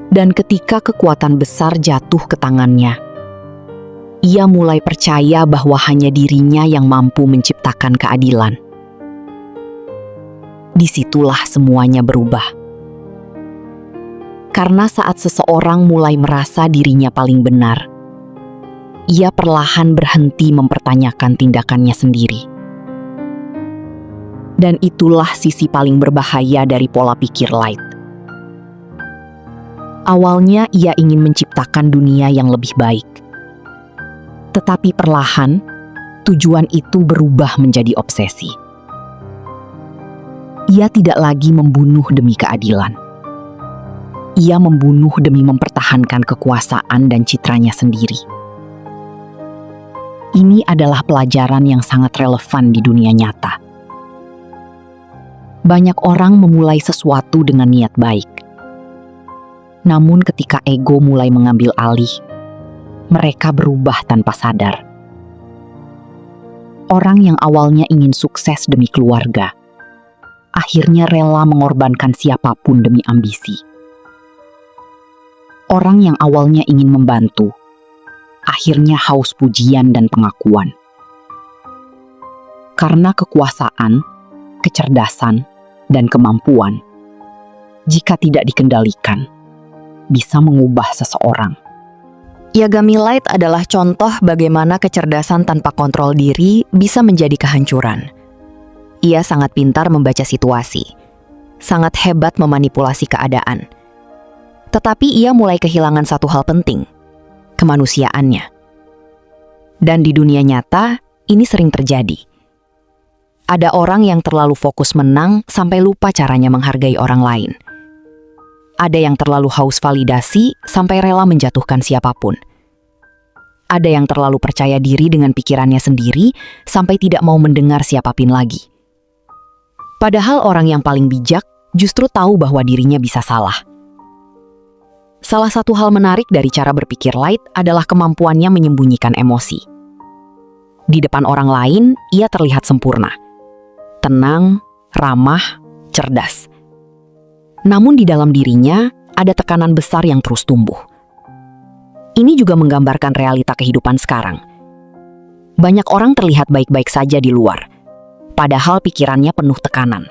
Dan ketika kekuatan besar jatuh ke tangannya, ia mulai percaya bahwa hanya dirinya yang mampu menciptakan keadilan. Disitulah semuanya berubah. Karena saat seseorang mulai merasa dirinya paling benar, ia perlahan berhenti mempertanyakan tindakannya sendiri. Dan itulah sisi paling berbahaya dari pola pikir Light. Awalnya ia ingin menciptakan dunia yang lebih baik. Tetapi perlahan, tujuan itu berubah menjadi obsesi. Ia tidak lagi membunuh demi keadilan. Ia membunuh demi mempertahankan kekuasaan dan citranya sendiri. Ini adalah pelajaran yang sangat relevan di dunia nyata. Banyak orang memulai sesuatu dengan niat baik. Namun ketika ego mulai mengambil alih, mereka berubah tanpa sadar. Orang yang awalnya ingin sukses demi keluarga, akhirnya rela mengorbankan siapapun demi ambisi. Orang yang awalnya ingin membantu, akhirnya haus pujian dan pengakuan. Karena kekuasaan, kecerdasan, dan kemampuan, jika tidak dikendalikan, bisa mengubah seseorang. Yagami Light adalah contoh bagaimana kecerdasan tanpa kontrol diri bisa menjadi kehancuran. Ia sangat pintar membaca situasi. sangat hebat memanipulasi keadaan. Tetapi ia mulai kehilangan satu hal penting, kemanusiaannya. Dan di dunia nyata, ini sering terjadi. Ada orang yang terlalu fokus menang sampai lupa caranya menghargai orang lain. Ada yang terlalu haus validasi sampai rela menjatuhkan siapapun. Ada yang terlalu percaya diri dengan pikirannya sendiri sampai tidak mau mendengar siapapun lagi. Padahal orang yang paling bijak justru tahu bahwa dirinya bisa salah. Salah satu hal menarik dari cara berpikir Light adalah kemampuannya menyembunyikan emosi. Di depan orang lain, ia terlihat sempurna. Tenang, ramah, cerdas. Namun di dalam dirinya ada tekanan besar yang terus tumbuh. Ini juga menggambarkan realita kehidupan sekarang. Banyak orang terlihat baik-baik saja di luar, padahal pikirannya penuh tekanan.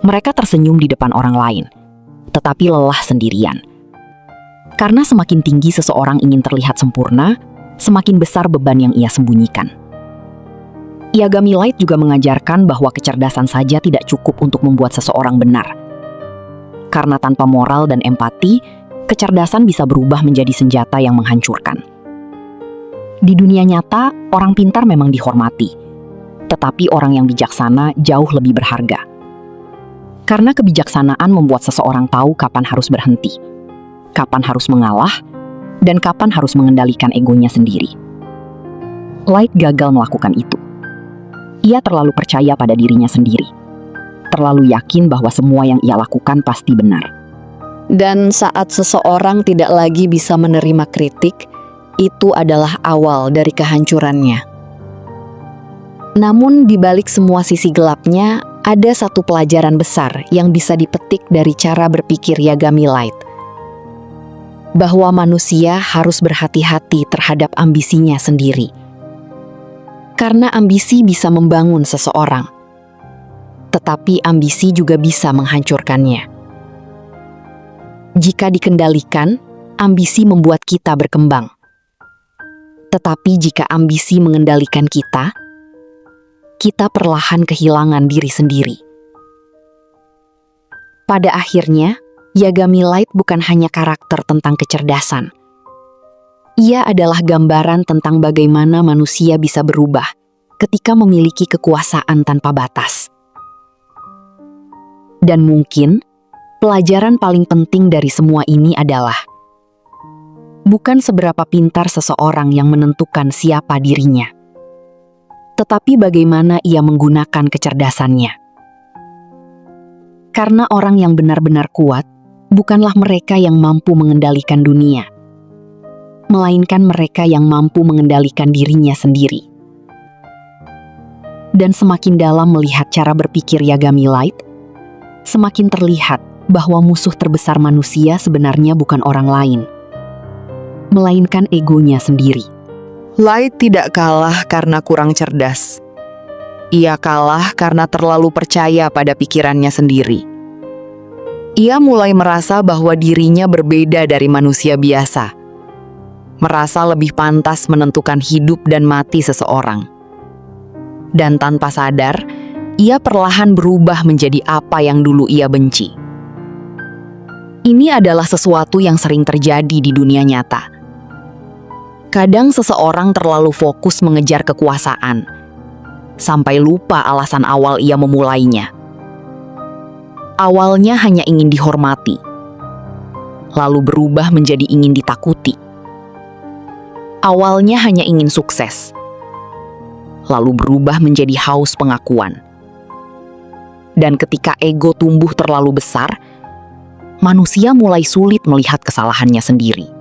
Mereka tersenyum di depan orang lain, tetapi lelah sendirian. Karena semakin tinggi seseorang ingin terlihat sempurna, semakin besar beban yang ia sembunyikan. Yagami Light juga mengajarkan bahwa kecerdasan saja tidak cukup untuk membuat seseorang benar. Karena tanpa moral dan empati, kecerdasan bisa berubah menjadi senjata yang menghancurkan. Di dunia nyata, orang pintar memang dihormati, tetapi orang yang bijaksana jauh lebih berharga. Karena kebijaksanaan membuat seseorang tahu kapan harus berhenti, kapan harus mengalah, dan kapan harus mengendalikan egonya sendiri. Light gagal melakukan itu. Ia terlalu percaya pada dirinya sendiri, terlalu yakin bahwa semua yang ia lakukan pasti benar. Dan saat seseorang tidak lagi bisa menerima kritik, itu adalah awal dari kehancurannya. Namun di balik semua sisi gelapnya, ada satu pelajaran besar yang bisa dipetik dari cara berpikir Yagami Light. Bahwa manusia harus berhati-hati terhadap ambisinya sendiri. Karena ambisi bisa membangun seseorang, tetapi ambisi juga bisa menghancurkannya. Jika dikendalikan, ambisi membuat kita berkembang. Tetapi jika ambisi mengendalikan kita perlahan kehilangan diri sendiri. Pada akhirnya, Yagami Light bukan hanya karakter tentang kecerdasan. Ia adalah gambaran tentang bagaimana manusia bisa berubah ketika memiliki kekuasaan tanpa batas. Dan mungkin, pelajaran paling penting dari semua ini adalah bukan seberapa pintar seseorang yang menentukan siapa dirinya, tetapi bagaimana ia menggunakan kecerdasannya. Karena orang yang benar-benar kuat bukanlah mereka yang mampu mengendalikan dunia, melainkan mereka yang mampu mengendalikan dirinya sendiri. Dan semakin dalam melihat cara berpikir Yagami Light, semakin terlihat bahwa musuh terbesar manusia sebenarnya bukan orang lain, melainkan egonya sendiri. Light tidak kalah karena kurang cerdas. Ia kalah karena terlalu percaya pada pikirannya sendiri. Ia mulai merasa bahwa dirinya berbeda dari manusia biasa. Merasa lebih pantas menentukan hidup dan mati seseorang. Dan tanpa sadar, ia perlahan berubah menjadi apa yang dulu ia benci. Ini adalah sesuatu yang sering terjadi di dunia nyata. Kadang seseorang terlalu fokus mengejar kekuasaan, sampai lupa alasan awal ia memulainya. Awalnya hanya ingin dihormati, lalu berubah menjadi ingin ditakuti. Awalnya hanya ingin sukses, lalu berubah menjadi haus pengakuan. Dan ketika ego tumbuh terlalu besar, manusia mulai sulit melihat kesalahannya sendiri.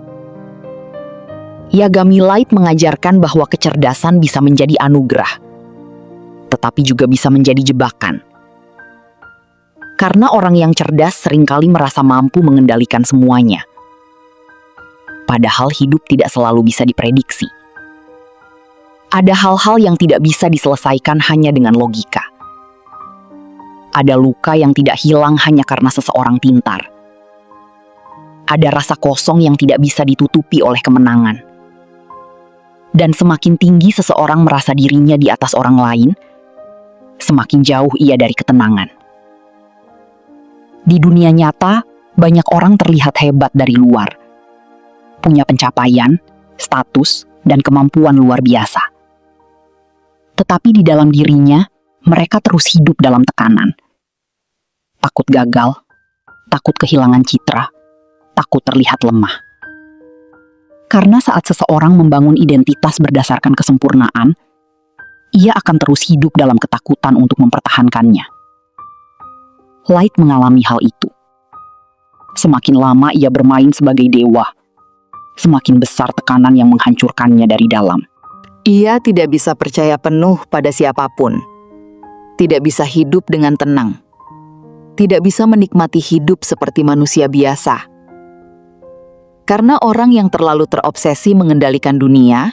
Yagami Light mengajarkan bahwa kecerdasan bisa menjadi anugerah, tetapi juga bisa menjadi jebakan. Karena orang yang cerdas seringkali merasa mampu mengendalikan semuanya. Padahal hidup tidak selalu bisa diprediksi. Ada hal-hal yang tidak bisa diselesaikan hanya dengan logika. Ada luka yang tidak hilang hanya karena seseorang pintar. Ada rasa kosong yang tidak bisa ditutupi oleh kemenangan. Dan semakin tinggi seseorang merasa dirinya di atas orang lain, semakin jauh ia dari ketenangan. Di dunia nyata, banyak orang terlihat hebat dari luar. Punya pencapaian, status, dan kemampuan luar biasa. Tetapi di dalam dirinya, mereka terus hidup dalam tekanan. Takut gagal, takut kehilangan citra, takut terlihat lemah. Karena saat seseorang membangun identitas berdasarkan kesempurnaan, ia akan terus hidup dalam ketakutan untuk mempertahankannya. Light mengalami hal itu. Semakin lama ia bermain sebagai dewa, semakin besar tekanan yang menghancurkannya dari dalam. Ia tidak bisa percaya penuh pada siapapun. Tidak bisa hidup dengan tenang. Tidak bisa menikmati hidup seperti manusia biasa. Karena orang yang terlalu terobsesi mengendalikan dunia,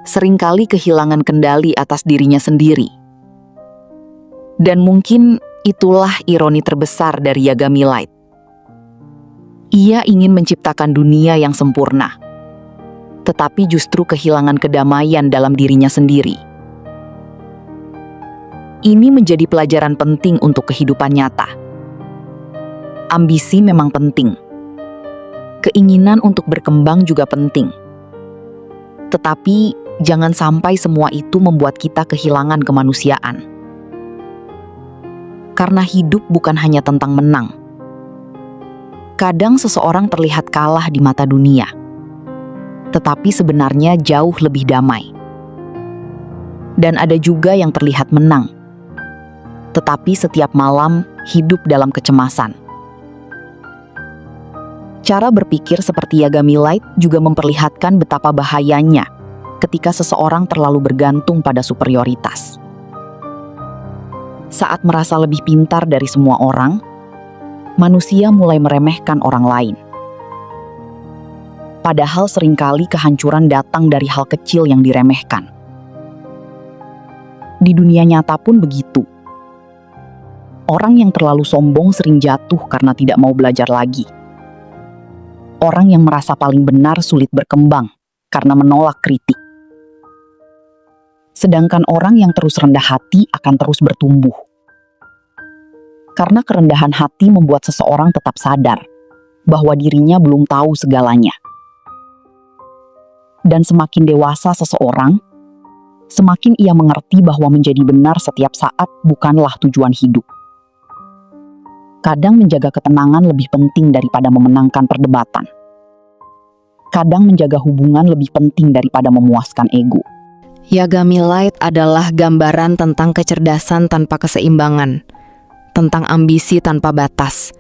seringkali kehilangan kendali atas dirinya sendiri. Dan mungkin itulah ironi terbesar dari Yagami Light. Ia ingin menciptakan dunia yang sempurna, tetapi justru kehilangan kedamaian dalam dirinya sendiri. Ini menjadi pelajaran penting untuk kehidupan nyata. Ambisi memang penting. Keinginan untuk berkembang juga penting. Tetapi jangan sampai semua itu membuat kita kehilangan kemanusiaan. Karena hidup bukan hanya tentang menang. Kadang seseorang terlihat kalah di mata dunia, tetapi sebenarnya jauh lebih damai. Dan ada juga yang terlihat menang, tetapi setiap malam hidup dalam kecemasan. Cara berpikir seperti Yagami Light juga memperlihatkan betapa bahayanya ketika seseorang terlalu bergantung pada superioritas. Saat merasa lebih pintar dari semua orang, manusia mulai meremehkan orang lain. Padahal seringkali kehancuran datang dari hal kecil yang diremehkan. Di dunia nyata pun begitu. Orang yang terlalu sombong sering jatuh karena tidak mau belajar lagi. Orang yang merasa paling benar sulit berkembang karena menolak kritik. Sedangkan orang yang terus rendah hati akan terus bertumbuh. Karena kerendahan hati membuat seseorang tetap sadar bahwa dirinya belum tahu segalanya. Dan semakin dewasa seseorang, semakin ia mengerti bahwa menjadi benar setiap saat bukanlah tujuan hidup. Kadang menjaga ketenangan lebih penting daripada memenangkan perdebatan. Kadang menjaga hubungan lebih penting daripada memuaskan ego. Yagami Light adalah gambaran tentang kecerdasan tanpa keseimbangan, tentang ambisi tanpa batas,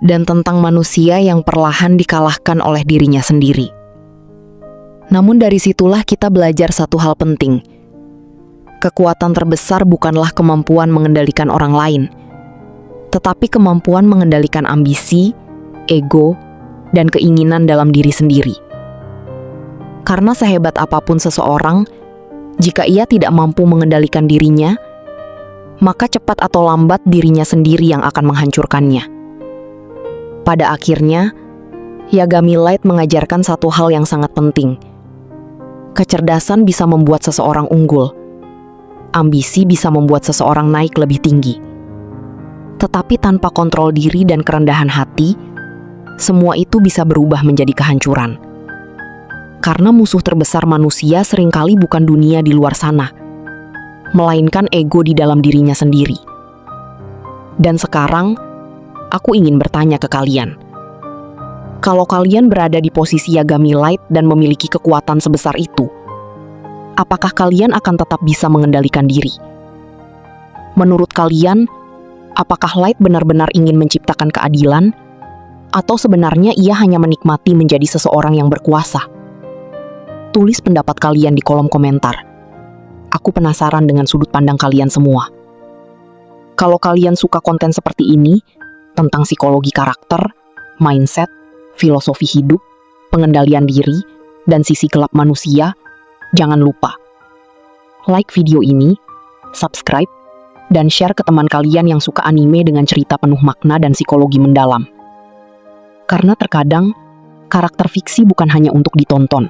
dan tentang manusia yang perlahan dikalahkan oleh dirinya sendiri. Namun dari situlah kita belajar satu hal penting. Kekuatan terbesar bukanlah kemampuan mengendalikan orang lain, tetapi kemampuan mengendalikan ambisi, ego, dan keinginan dalam diri sendiri. Karena sehebat apapun seseorang, jika ia tidak mampu mengendalikan dirinya, maka cepat atau lambat dirinya sendiri yang akan menghancurkannya. Pada akhirnya, Yagami Light mengajarkan satu hal yang sangat penting. Kecerdasan bisa membuat seseorang unggul. Ambisi bisa membuat seseorang naik lebih tinggi. Tetapi tanpa kontrol diri dan kerendahan hati, semua itu bisa berubah menjadi kehancuran. Karena musuh terbesar manusia seringkali bukan dunia di luar sana, melainkan ego di dalam dirinya sendiri. Dan sekarang, aku ingin bertanya ke kalian. Kalau kalian berada di posisi Yagami Light dan memiliki kekuatan sebesar itu, apakah kalian akan tetap bisa mengendalikan diri? Menurut kalian, apakah Light benar-benar ingin menciptakan keadilan? Atau sebenarnya ia hanya menikmati menjadi seseorang yang berkuasa? Tulis pendapat kalian di kolom komentar. Aku penasaran dengan sudut pandang kalian semua. Kalau kalian suka konten seperti ini, tentang psikologi karakter, mindset, filosofi hidup, pengendalian diri, dan sisi gelap manusia, jangan lupa like video ini, subscribe, dan share ke teman kalian yang suka anime dengan cerita penuh makna dan psikologi mendalam. Karena terkadang, karakter fiksi bukan hanya untuk ditonton,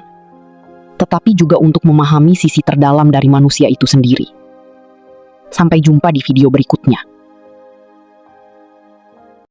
tetapi juga untuk memahami sisi terdalam dari manusia itu sendiri. Sampai jumpa di video berikutnya.